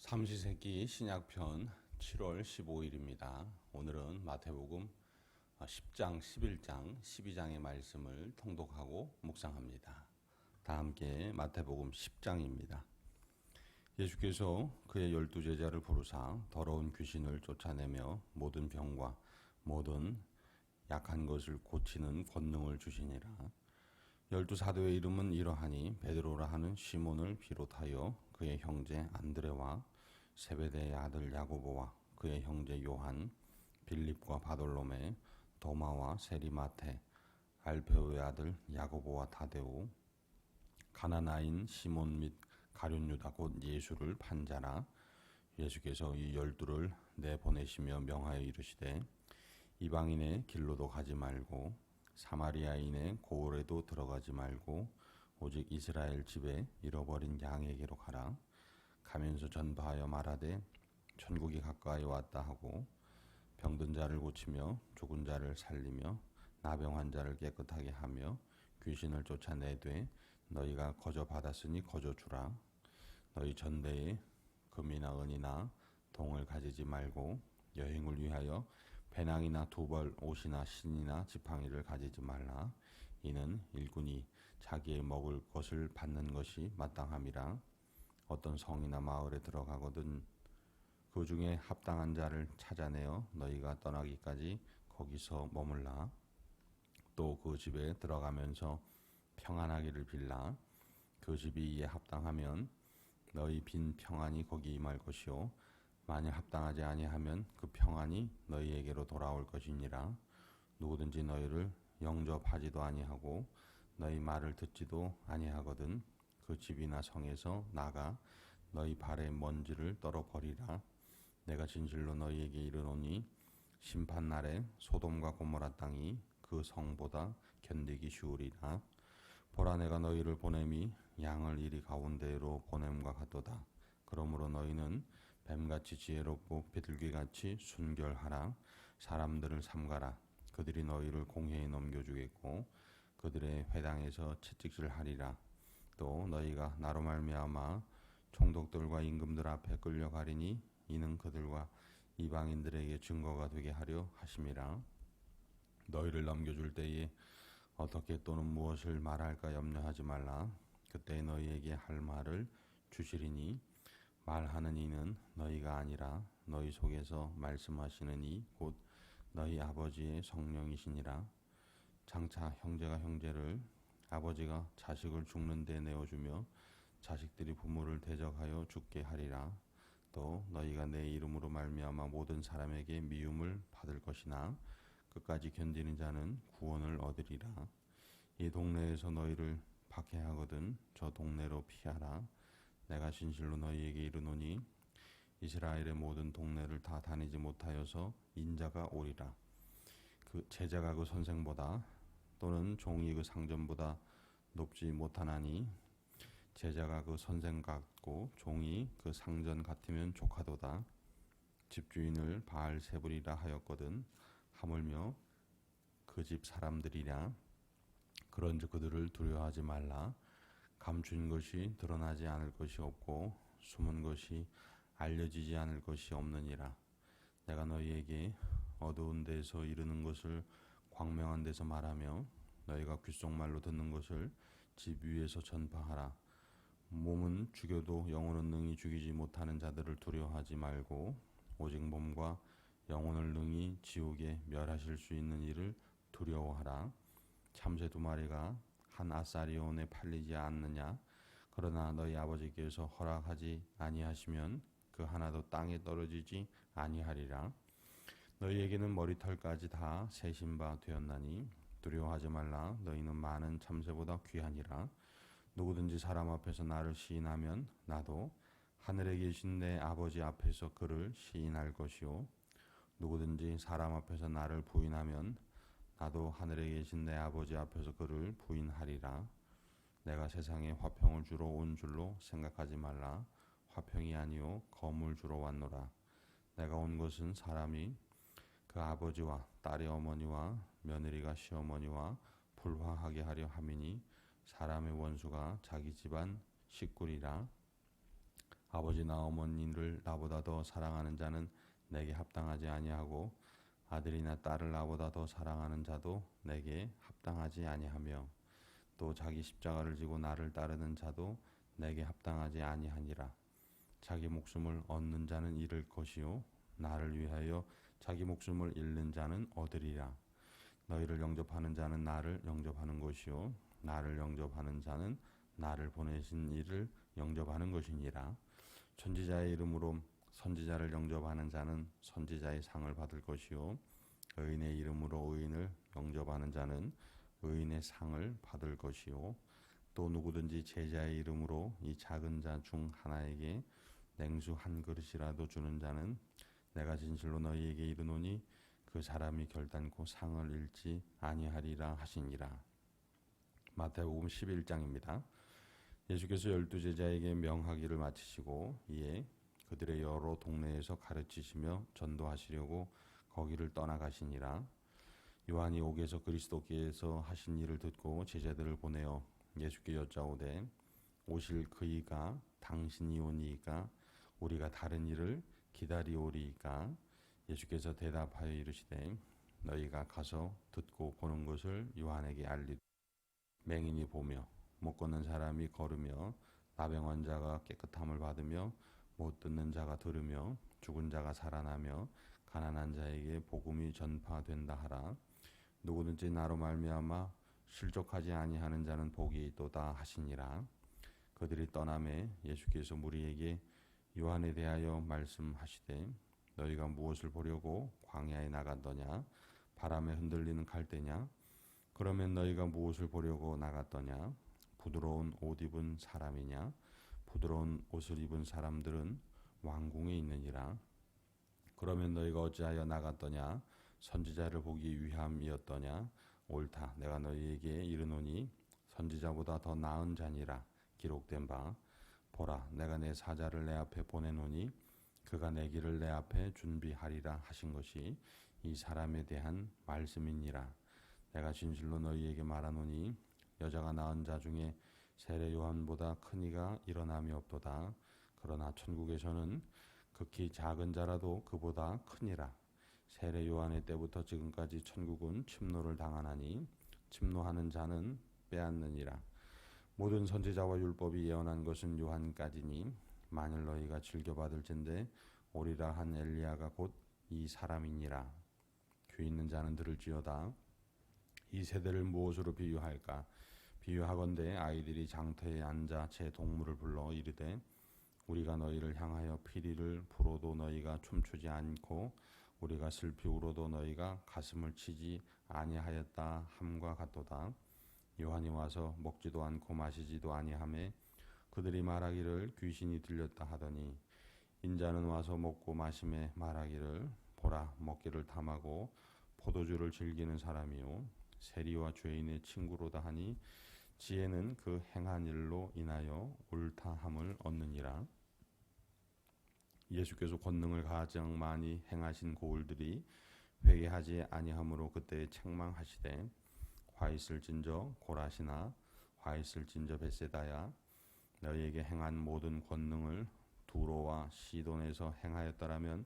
삼시세끼 신약편 7월 15일입니다. 오늘은 마태복음 10장, 11장, 12장의 말씀을 통독하고 묵상합니다. 다 함께 마태복음 10장입니다. 예수께서 그의 12제자를 부르사 더러운 귀신을 쫓아내며 모든 병과 모든 약한 것을 고치는 권능을 주시니라. 12사도의 이름은 이러하니 베드로라 하는 시몬을 비롯하여 그의 형제 안드레와 세베대의 아들 야고보와 그의 형제 요한, 빌립과 바돌로메, 도마와 세리마테, 알페오의 아들 야고보와 타데오, 가나나인 시몬 및 가룟 유다 곧 예수를 판 자라. 예수께서 이 12를 내보내시며 명하여 이르시되 이방인의 길로도 가지 말고 사마리아인의 고을에도 들어가지 말고 오직 이스라엘 집에 잃어버린 양에게로 가라. 가면서 전파하여 말하되 천국이 가까이 왔다 하고 병든 자를 고치며 죽은 자를 살리며 나병 환자를 깨끗하게 하며 귀신을 쫓아내되 너희가 거저 받았으니 거저 주라. 너희 전대에 금이나 은이나 동을 가지지 말고 여행을 위하여 배낭이나 두벌 옷이나 신이나 지팡이를 가지지 말라. 이는 일꾼이 자기의 먹을 것을 받는 것이 마땅함이라. 어떤 성이나 마을에 들어가거든 그 중에 합당한 자를 찾아내어 너희가 떠나기까지 거기서 머물라. 또 그 집에 들어가면서 평안하기를 빌라. 그 집이 이에 합당하면 너희 빈 평안이 거기 임할 것이요 만일 합당하지 아니하면 그 평안이 너희에게로 돌아올 것이니라. 누구든지 너희를 영접하지도 아니하고 너희 말을 듣지도 아니하거든 그 집이나 성에서 나가 너희 발의 먼지를 떨어버리라. 내가 진실로 너희에게 이르노니 심판날에 소돔과 고모라 땅이 그 성보다 견디기 쉬우리라. 보라 내가 너희를 보냄이 양을 이리 가운데로 보냄과 같도다. 그러므로 너희는 뱀같이 지혜롭고 비둘기같이 순결하라. 사람들을 삼가라. 그들이 너희를 공회에 넘겨주겠고 그들의 회당에서 채찍질하리라. 또 너희가 나로 말미암아 총독들과 임금들 앞에 끌려가리니 이는 그들과 이방인들에게 증거가 되게 하려 하심이라. 너희를 넘겨줄 때에 어떻게 또는 무엇을 말할까 염려하지 말라. 그때 너희에게 할 말을 주시리니 말하는 이는 너희가 아니라 너희 속에서 말씀하시는 이 곧 너희 아버지의 성령이시니라. 장차 형제가 형제를 아버지가 자식을 죽는 데 내어주며 자식들이 부모를 대적하여 죽게 하리라. 또 너희가 내 이름으로 말미암아 모든 사람에게 미움을 받을 것이나 끝까지 견디는 자는 구원을 얻으리라. 이 동네에서 너희를 박해하거든 저 동네로 피하라. 내가 진실로 너희에게 이르노니 이스라엘의 모든 동네를 다 다니지 못하여서 인자가 오리라. 그 제자가 그 선생보다 또는 종이 그 상전보다 높지 못하나니 제자가 그 선생 같고 종이 그 상전 같으면 족하도다. 집주인을 바알세불이라 하였거든 하물며 그 집 사람들이랴. 그런즉 그들을 두려워하지 말라. 감춘 것이 드러나지 않을 것이 없고 숨은 것이 알려지지 않을 것이 없느니라. 내가 너희에게 어두운 데서 이르는 것을 광명한 데서 말하며 너희가 귓속말로 듣는 것을 집 위에서 전파하라. 몸은 죽여도 영혼은 능히 죽이지 못하는 자들을 두려워하지 말고 오직 몸과 영혼을 능히 지옥에 멸하실 수 있는 이를 두려워하라. 참새 2마리가 한 아사리온에 팔리지 않느냐. 그러나 너희 아버지께서 허락하지 아니하시면 그 하나도 땅에 떨어지지 아니하리라. 너희에게는 머리털까지 다 세신 바 되었나니 두려워하지 말라. 너희는 많은 참새보다 귀하니라. 누구든지 사람 앞에서 나를 시인하면 나도 하늘에 계신 내 아버지 앞에서 그를 시인할 것이요 누구든지 사람 앞에서 나를 부인하면 나도 하늘에 계신 내 아버지 앞에서 그를 부인하리라. 내가 세상에 화평을 주러 온 줄로 생각하지 말라. 화평이 아니요 검을 주러 왔노라. 내가 온 것은 사람이 그 아버지와 딸의 어머니와 며느리가 시어머니와 불화하게 하려 함이니 사람의 원수가 자기 집안 식구리라. 아버지나 어머니를 나보다 더 사랑하는 자는 내게 합당하지 아니하고 아들이나 딸을 나보다 더 사랑하는 자도 내게 합당하지 아니하며 또 자기 십자가를 지고 나를 따르는 자도 내게 합당하지 아니하니라. 자기 목숨을 얻는 자는 잃을 것이요 나를 위하여 자기 목숨을 잃는 자는 얻으리라. 너희를 영접하는 자는 나를 영접하는 것이요 나를 영접하는 자는 나를 보내신 이를 영접하는 것이니라. 선지자의 이름으로 선지자를 영접하는 자는 선지자의 상을 받을 것이요 의인의 이름으로 의인을 영접하는 자는 의인의 상을 받을 것이요 또 누구든지 제자의 이름으로 이 작은 자 중 하나에게 냉수 한 그릇이라도 주는 자는 내가 진실로 너희에게 이르노니 그 사람이 결단코 상을 잃지 아니하리라 하시니라. 마태복음 11장입니다. 예수께서 12제자에게 명하기를 마치시고 이에 그들의 여러 동네에서 가르치시며 전도하시려고 거기를 떠나가시니라. 요한이 옥에서 그리스도께서 하신 일을 듣고 제자들을 보내어 예수께 여짜오되 오실 그이가 당신이 오니이까 우리가 다른 일을 기다리오리이까. 예수께서 대답하여 이르시되 너희가 가서 듣고 보는 것을 요한에게 알리되 맹인이 보며 못 걷는 사람이 걸으며 나병 환자가 깨끗함을 받으며 못 듣는 자가 들으며 죽은 자가 살아나며 가난한 자에게 복음이 전파된다 하라. 누구든지 나로 말미암아 실족하지 아니하는 자는 복이 있도다 하시니라. 그들이 떠나매 예수께서 무리에게 요한에 대하여 말씀하시되 너희가 무엇을 보려고 광야에 나갔더냐? 바람에 흔들리는 갈대냐? 그러면 너희가 무엇을 보려고 나갔더냐? 부드러운 옷 입은 사람이냐? 부드러운 옷을 입은 사람들은 왕궁에 있느니라. 그러면 너희가 어찌하여 나갔더냐? 선지자를 보기 위함이었더냐? 옳다. 내가 너희에게 이르노니 선지자보다 더 나은 자니라. 기록된 바 보라 내가 내 사자를 내 앞에 보내노니 그가 내 길을 내 앞에 준비하리라 하신 것이 이 사람에 대한 말씀이니라. 내가 진실로 너희에게 말하노니 여자가 낳은 자 중에 세례 요한보다 큰 이가 일어남이 없도다. 그러나 천국에서는 극히 작은 자라도 그보다 크니라. 세례 요한의 때부터 지금까지 천국은 침노를 당하나니 침노하는 자는 빼앗느니라. 모든 선지자와 율법이 예언한 것은 요한까지니 만일 너희가 즐겨받을진대 오리라 한 엘리야가 곧 이 사람이니라. 귀 있는 자는 들을지어다. 이 세대를 무엇으로 비유할까? 비유하건대 아이들이 장터에 앉아 제 동물을 불러 이르되 우리가 너희를 향하여 피리를 불어도 너희가 춤추지 않고 우리가 슬피 울어도 너희가 가슴을 치지 아니하였다 함과 같도다. 요한이 와서 먹지도 않고 마시지도 아니하매 그들이 말하기를 귀신이 들렸다 하더니 인자는 와서 먹고 마심에 말하기를 보라 먹기를 탐하고 포도주를 즐기는 사람이요 세리와 죄인의 친구로다 하니 지혜는 그 행한 일로 인하여 옳다함을 얻느니라. 예수께서 권능을 가장 많이 행하신 고울들이 회개하지 아니하므로 그때에 책망하시되 화 있을진저 고라시나 화 있을진저 벳세다야 너희에게 행한 모든 권능을 두로와 시돈에서 행하였더라면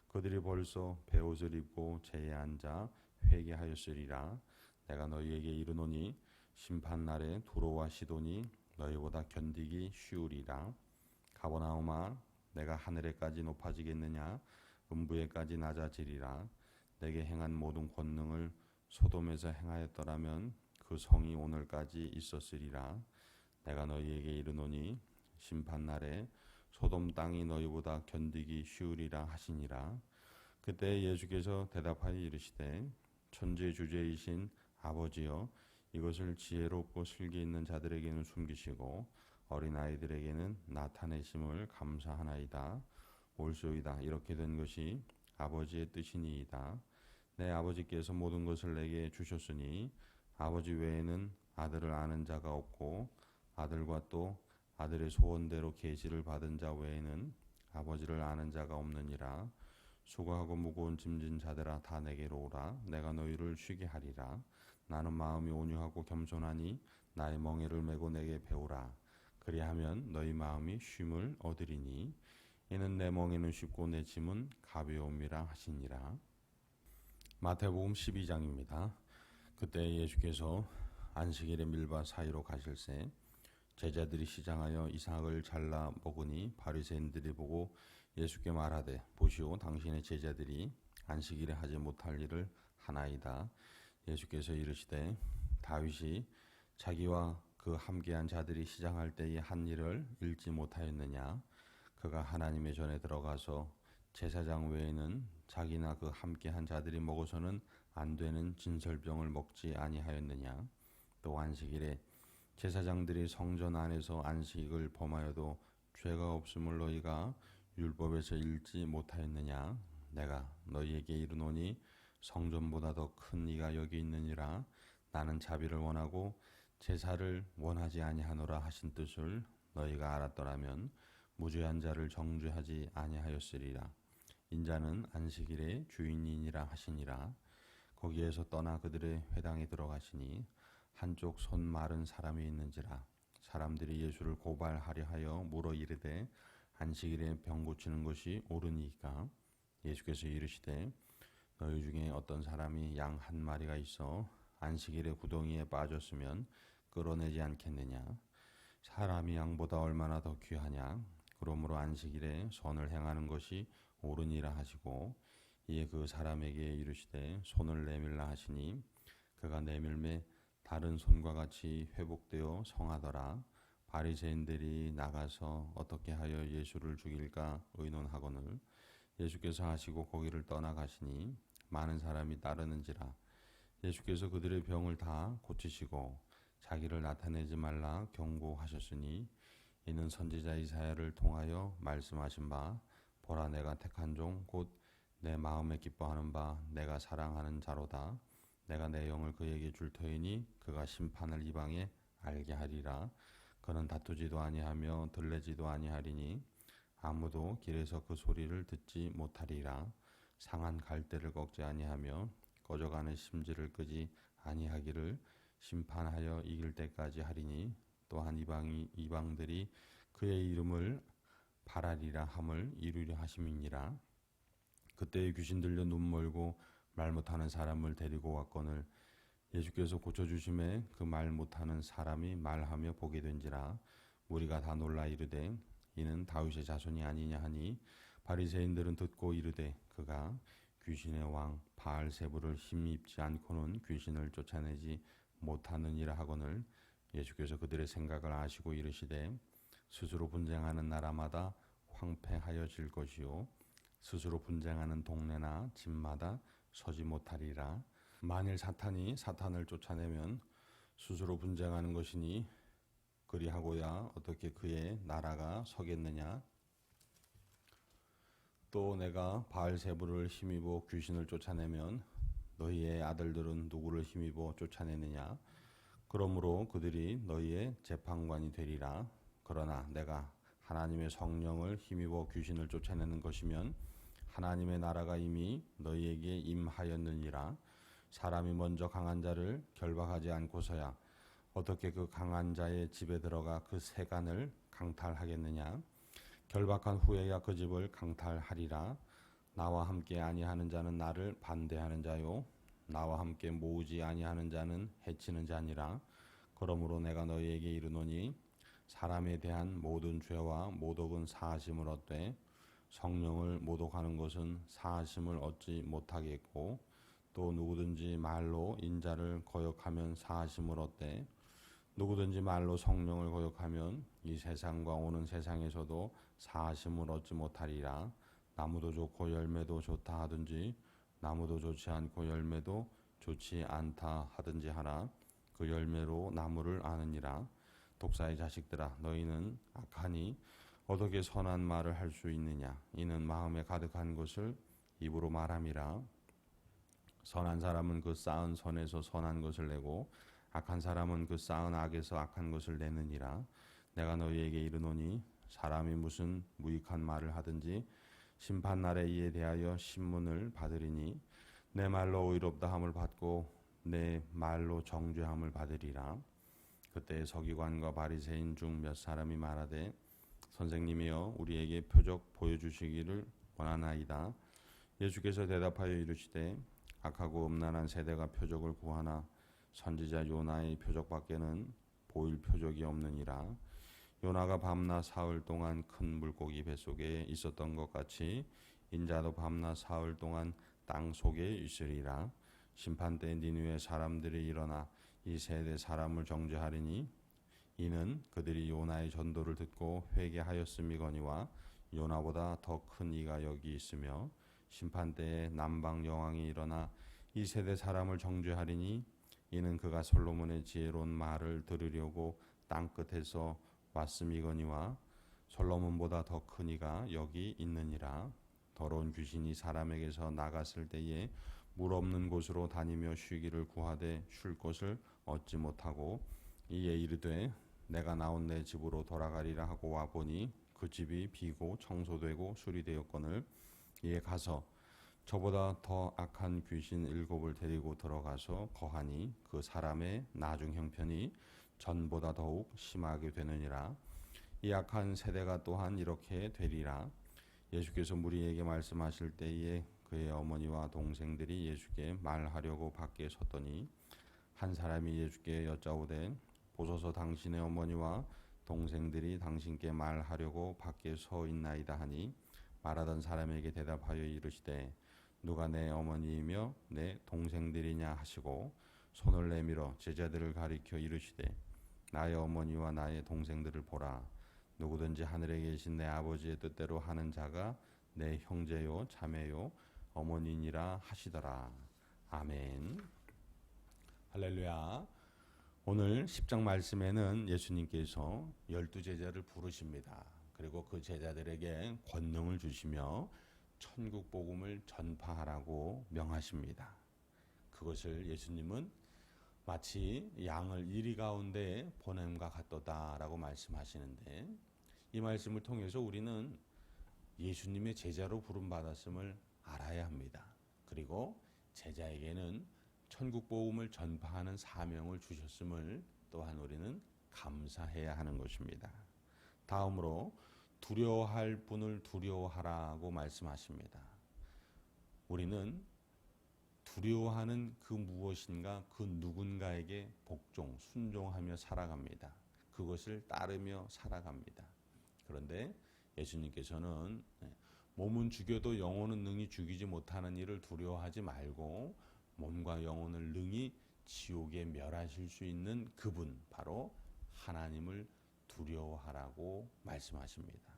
그들이 벌써 베옷을 입고 제에 앉아 회개하였으리라. 내가 너희에게 이르노니 심판날에 두로와 시돈이 너희보다 견디기 쉬우리라. 가버나움아 내가 하늘에까지 높아지겠느냐? 음부에까지 낮아지리라. 내게 행한 모든 권능을 소돔에서 행하였더라면 그 성이 오늘까지 있었으리라. 내가 너희에게 이르노니 심판날에 소돔 땅이 너희보다 견디기 쉬우리라 하시니라. 그때 예수께서 대답하여 이르시되 천지주제이신 아버지여 이것을 지혜롭고 슬기 있는 자들에게는 숨기시고 어린아이들에게는 나타내심을 감사하나이다. 옳소이다. 이렇게 된 것이 아버지의 뜻이니이다. 내 아버지께서 모든 것을 내게 주셨으니 아버지 외에는 아들을 아는 자가 없고 아들과 또 아들의 소원대로 계시를 받은 자 외에는 아버지를 아는 자가 없느니라. 수고하고 무거운 짐진 자들아 다 내게로 오라. 내가 너희를 쉬게 하리라. 나는 마음이 온유하고 겸손하니 나의 멍에를 메고 내게 배우라. 그리하면 너희 마음이 쉼을 얻으리니 이는 내 멍에는 쉽고 내 짐은 가벼움이라 하시니라. 마태복음 12장입니다. 그때 예수께서 안식일에 밀밭 사이로 가실새 제자들이 시장하여 이삭을 잘라 먹으니 바리새인들이 보고 예수께 말하되 보시오 당신의 제자들이 안식일에 하지 못할 일을 하나이다. 예수께서 이르시되 다윗이 자기와 그 함께한 자들이 시장할 때에 한 일을 읽지 못하였느냐. 그가 하나님의 전에 들어가서 제사장 외에는 자기나 그 함께한 자들이 먹어서는 안 되는 진설병을 먹지 아니하였느냐. 또 안식일에 제사장들이 성전 안에서 안식을 범하여도 죄가 없음을 너희가 율법에서 읽지 못하였느냐. 내가 너희에게 이르노니 성전보다 더 큰 이가 여기 있느니라. 나는 자비를 원하고 제사를 원하지 아니하노라 하신 뜻을 너희가 알았더라면 무죄한 자를 정죄하지 아니하였으리라. 인자는 안식일의 주인이니라 하시니라. 거기에서 떠나 그들의 회당에 들어가시니 한쪽 손 마른 사람이 있는지라. 사람들이 예수를 고발하려 하여 물어 이르되 안식일에 병 고치는 것이 옳으니까. 예수께서 이르시되 너희 중에 어떤 사람이 양 한 마리가 있어 안식일에 구덩이에 빠졌으면 끌어내지 않겠느냐. 사람이 양보다 얼마나 더 귀하냐. 그러므로 안식일에 선을 행하는 것이 옳으니라 하시고 이에 그 사람에게 이르시되 손을 내밀라 하시니 그가 내밀매 다른 손과 같이 회복되어 성하더라. 바리새인들이 나가서 어떻게 하여 예수를 죽일까 의논하거늘 예수께서 하시고 거기를 떠나가시니 많은 사람이 따르는지라. 예수께서 그들의 병을 다 고치시고 자기를 나타내지 말라 경고하셨으니 이는 선지자 이사야를 통하여 말씀하신 바 보라 내가 택한 종 곧 내 마음에 기뻐하는 바 내가 사랑하는 자로다. 내가 내 영을 그에게 줄 터이니 그가 심판을 이방에 알게 하리라. 그는 다투지도 아니하며 들레지도 아니하리니 아무도 길에서 그 소리를 듣지 못하리라. 상한 갈대를 꺾지 아니하며 꺼져가는 심지를 끄지 아니하기를 심판하여 이길 때까지 하리니 또한 이방들이 그의 이름을 바라리라 함을 이루려 하심이니라. 그때에 귀신 들려 눈 멀고 말 못하는 사람을 데리고 왔거늘 예수께서 고쳐주심에 그 말 못하는 사람이 말하며 보게 된지라. 우리가 다 놀라 이르되 이는 다윗의 자손이 아니냐 하니 바리새인들은 듣고 이르되 그가 귀신의 왕 바알세불을 힘입지 않고는 귀신을 쫓아내지 못하느니라 하거늘 예수께서 그들의 생각을 아시고 이르시되 스스로 분쟁하는 나라마다 황폐하여질 것이요 스스로 분쟁하는 동네나 집마다 서지 못하리라. 만일 사탄이 사탄을 쫓아내면 스스로 분쟁하는 것이니 그리하고야 어떻게 그의 나라가 서겠느냐. 또 내가 바알세불을 힘입어 귀신을 쫓아내면 너희의 아들들은 누구를 힘입어 쫓아내느냐. 그러므로 그들이 너희의 재판관이 되리라. 그러나 내가 하나님의 성령을 힘입어 귀신을 쫓아내는 것이면 하나님의 나라가 이미 너희에게 임하였느니라. 사람이 먼저 강한 자를 결박하지 않고서야 어떻게 그 강한 자의 집에 들어가 그 세간을 강탈하겠느냐. 결박한 후에야 그 집을 강탈하리라. 나와 함께 아니하는 자는 나를 반대하는 자요 나와 함께 모으지 아니하는 자는 해치는 자니라. 그러므로 내가 너희에게 이르노니 사람에 대한 모든 죄와 모독은 사하심을 얻되 성령을 모독하는 것은 사하심을 얻지 못하겠고 또 누구든지 말로 인자를 거역하면 사하심을 얻되 누구든지 말로 성령을 거역하면 이 세상과 오는 세상에서도 사하심을 얻지 못하리라. 나무도 좋고 열매도 좋다 하든지 나무도 좋지 않고 열매도 좋지 않다 하든지 하라. 그 열매로 나무를 아느니라. 독사의 자식들아 너희는 악하니 어떻게 선한 말을 할 수 있느냐. 이는 마음에 가득한 것을 입으로 말함이라. 선한 사람은 그 쌓은 선에서 선한 것을 내고 악한 사람은 그 쌓은 악에서 악한 것을 내느니라. 내가 너희에게 이르노니 사람이 무슨 무익한 말을 하든지 심판날에 이에 대하여 신문을 받으리니 내 말로 의롭다함을 받고 내 말로 정죄함을 받으리라. 그때 서기관과 바리새인 중 몇 사람이 말하되 선생님이여 우리에게 표적 보여주시기를 원하나이다. 예수께서 대답하여 이르시되 악하고 음란한 세대가 표적을 구하나 선지자 요나의 표적밖에는 보일 표적이 없느니라. 요나가 밤낮 사흘 동안 큰 물고기 뱃속에 있었던 것 같이 인자도 밤낮 사흘 동안 땅 속에 있으리라. 심판때 니느웨 사람들이 일어나 이 세대 사람을 정죄하리니 이는 그들이 요나의 전도를 듣고 회개하였음이거니와 요나보다 더 큰 이가 여기 있으며 심판때에 남방 여왕이 일어나 이 세대 사람을 정죄하리니 이는 그가 솔로몬의 지혜로운 말을 들으려고 땅 끝에서 왔음이거니와 솔로몬보다 더 큰 이가 여기 있느니라. 더러운 귀신이 사람에게서 나갔을 때에 물 없는 곳으로 다니며 쉬기를 구하되 쉴 곳을 얻지 못하고 이에 이르되 내가 나온 내 집으로 돌아가리라 하고 와보니 그 집이 비고 청소되고 수리되었거늘 이에 가서 저보다 더 악한 귀신 7을 데리고 들어가서 거하니 그 사람의 나중 형편이 전보다 더욱 심하게 되느니라. 이 악한 세대가 또한 이렇게 되리라. 예수께서 무리에게 말씀하실 때에 그의 어머니와 동생들이 예수께 말하려고 밖에 섰더니 한 사람이 예수께 여짜오되 보소서 당신의 어머니와 동생들이 당신께 말하려고 밖에 서 있나이다 하니 말하던 사람에게 대답하여 이르시되 누가 내 어머니이며 내 동생들이냐 하시고 손을 내밀어 제자들을 가리켜 이르시되 나의 어머니와 나의 동생들을 보라. 누구든지 하늘에 계신 내 아버지의 뜻대로 하는 자가 내 형제요 자매요 어머니니라 하시더라. 아멘. 할렐루야. 오늘 10장 말씀에는 예수님께서 12제자를 부르십니다. 그리고 그 제자들에게 권능을 주시며 천국 복음을 전파하라고 명하십니다. 그것을 예수님은 마치 양을 이리 가운데 보냄과 같도다라고 말씀하시는데 이 말씀을 통해서 우리는 예수님의 제자로 부름받았음을 알아야 합니다. 그리고 제자에게는 천국 복음을 전파하는 사명을 주셨음을 또한 우리는 감사해야 하는 것입니다. 다음으로 두려워할 분을 두려워하라고 말씀하십니다. 우리는 두려워하는 그 무엇인가 그 누군가에게 복종, 순종하며 살아갑니다. 그것을 따르며 살아갑니다. 그런데 예수님께서는 몸은 죽여도 영혼은 능히 죽이지 못하는 일을 두려워하지 말고 몸과 영혼을 능히 지옥에 멸하실 수 있는 그분, 바로 하나님을 두려워하라고 말씀하십니다.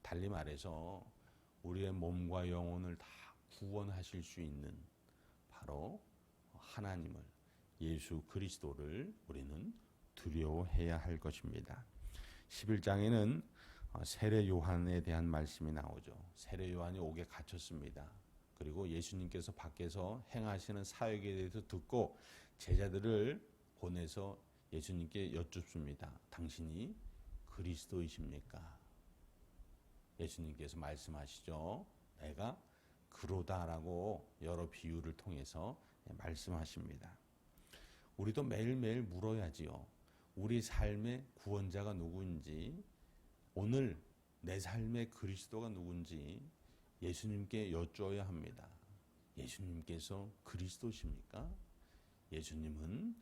달리 말해서 우리의 몸과 영혼을 다 구원하실 수 있는 바로 하나님을, 예수 그리스도를 우리는 두려워해야 할 것입니다. 11장에는 세례 요한에 대한 말씀이 나오죠. 세례 요한이 옥에 갇혔습니다. 그리고 예수님께서 밖에서 행하시는 사역에 대해서 듣고 제자들을 보내서 예수님께 여쭙습니다. 당신이 그리스도이십니까? 예수님께서 말씀하시죠. 내가 그로다라고 여러 비유를 통해서 말씀하십니다. 우리도 매일매일 물어야지요. 우리 삶의 구원자가 누구인지, 오늘 내 삶의 그리스도가 누군지 예수님께 여쭈어야 합니다. 예수님께서 그리스도십니까? 예수님은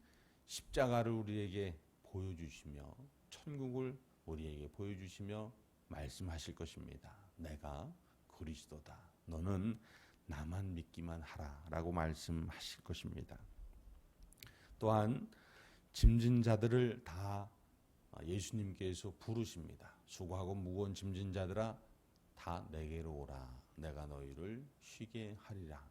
십자가를 우리에게 보여주시며 천국을 우리에게 보여주시며 말씀하실 것입니다. 내가 그리스도다. 너는 나만 믿기만 하라 라고 말씀하실 것입니다. 또한 짐진 자들을 다 예수님께서 부르십니다. 수고하고 무거운 짐진 자들아 다 내게로 오라. 내가 너희를 쉬게 하리라.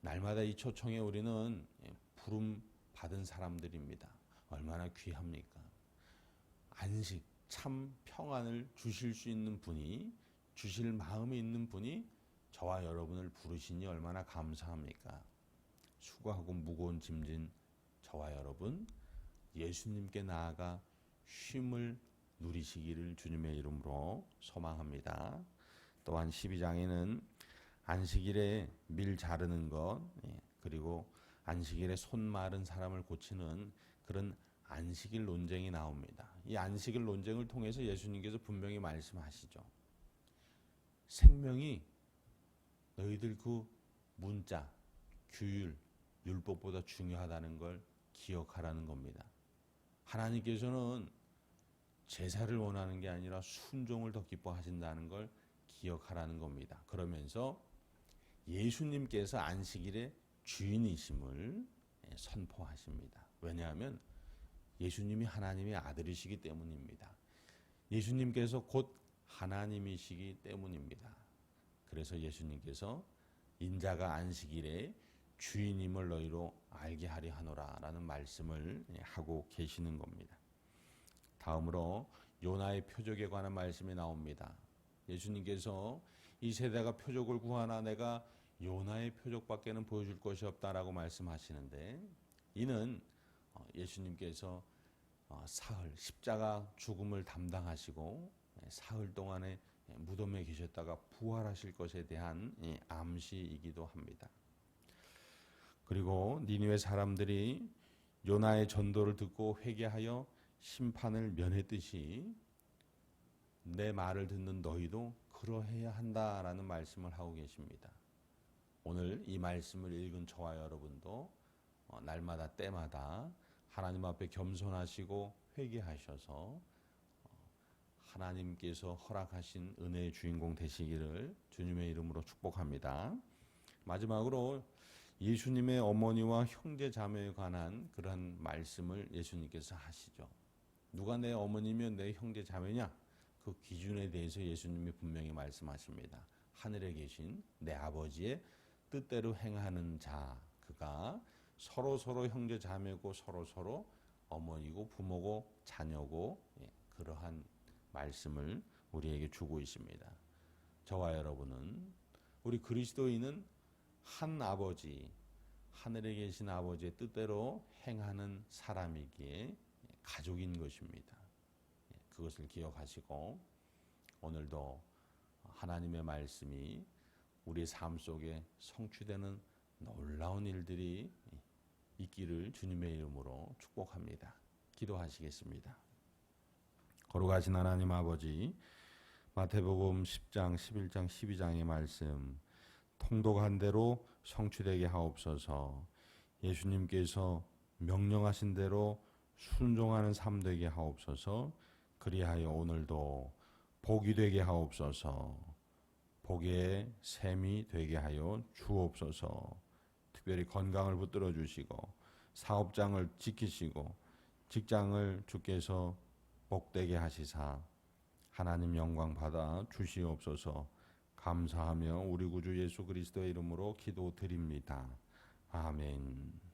날마다 이 초청에 우리는 부름 받은 사람들입니다. 얼마나 귀합니까? 안식, 참 평안을 주실 수 있는 분이, 주실 마음이 있는 분이 저와 여러분을 부르시니 얼마나 감사합니까? 수고하고 무거운 짐진 저와 여러분, 예수님께 나아가 쉼을 누리시기를 주님의 이름으로 소망합니다. 또한 12장에는 안식일에 밀 자르는 것, 그리고 안식일에 손 마른 사람을 고치는 그런 안식일 논쟁이 나옵니다. 이 안식일 논쟁을 통해서 예수님께서 분명히 말씀하시죠. 생명이 너희들 그 문자, 규율, 율법보다 중요하다는 걸 기억하라는 겁니다. 하나님께서는 제사를 원하는 게 아니라 순종을 더 기뻐하신다는 걸 기억하라는 겁니다. 그러면서 예수님께서 안식일의 주인이심을 선포하십니다. 왜냐하면 예수님이 하나님의 아들이시기 때문입니다. 예수님께서 곧 하나님이시기 때문입니다. 그래서 예수님께서 인자가 안식일의 주인임을 너희로 알게 하려 하노라 라는 말씀을 하고 계시는 겁니다. 다음으로 요나의 표적에 관한 말씀이 나옵니다. 예수님께서 이 세대가 표적을 구하나 내가 요나의 표적밖에는 보여줄 것이 없다라고 말씀하시는데, 이는 예수님께서 사흘 십자가 죽음을 담당하시고 사흘 동안에 무덤에 계셨다가 부활하실 것에 대한 암시이기도 합니다. 그리고 니느웨 사람들이 요나의 전도를 듣고 회개하여 심판을 면했듯이 내 말을 듣는 너희도 그러해야 한다라는 말씀을 하고 계십니다. 오늘 이 말씀을 읽은 저와 여러분도 날마다 때마다 하나님 앞에 겸손하시고 회개하셔서 하나님께서 허락하신 은혜의 주인공 되시기를 주님의 이름으로 축복합니다. 마지막으로 예수님의 어머니와 형제 자매에 관한 그런 말씀을 예수님께서 하시죠. 누가 내 어머니며 내 형제 자매냐? 그 기준에 대해서 예수님이 분명히 말씀하십니다. 하늘에 계신 내 아버지의 뜻대로 행하는 자, 그가 서로 형제 자매고 서로 어머니고 부모고 자녀고, 그러한 말씀을 우리에게 주고 있습니다. 저와 여러분은, 우리 그리스도인은 한 아버지, 하늘에 계신 아버지의 뜻대로 행하는 사람이기에 가족인 것입니다. 그것을 기억하시고 오늘도 하나님의 말씀이 우리의 삶 속에 성취되는 놀라운 일들이 있기를 주님의 이름으로 축복합니다. 기도하시겠습니다. 거룩하신 하나님 아버지, 마태복음 10장, 11장, 12장의 말씀 통독한 대로 성취되게 하옵소서. 예수님께서 명령하신 대로 순종하는 삶 되게 하옵소서. 그리하여 오늘도 복이 되게 하옵소서. 복의 셈이 되게 하여 주옵소서. 특별히 건강을 붙들어 주시고 사업장을 지키시고 직장을 주께서 복되게 하시사 하나님 영광 받아 주시옵소서. 감사하며 우리 구주 예수 그리스도의 이름으로 기도드립니다. 아멘.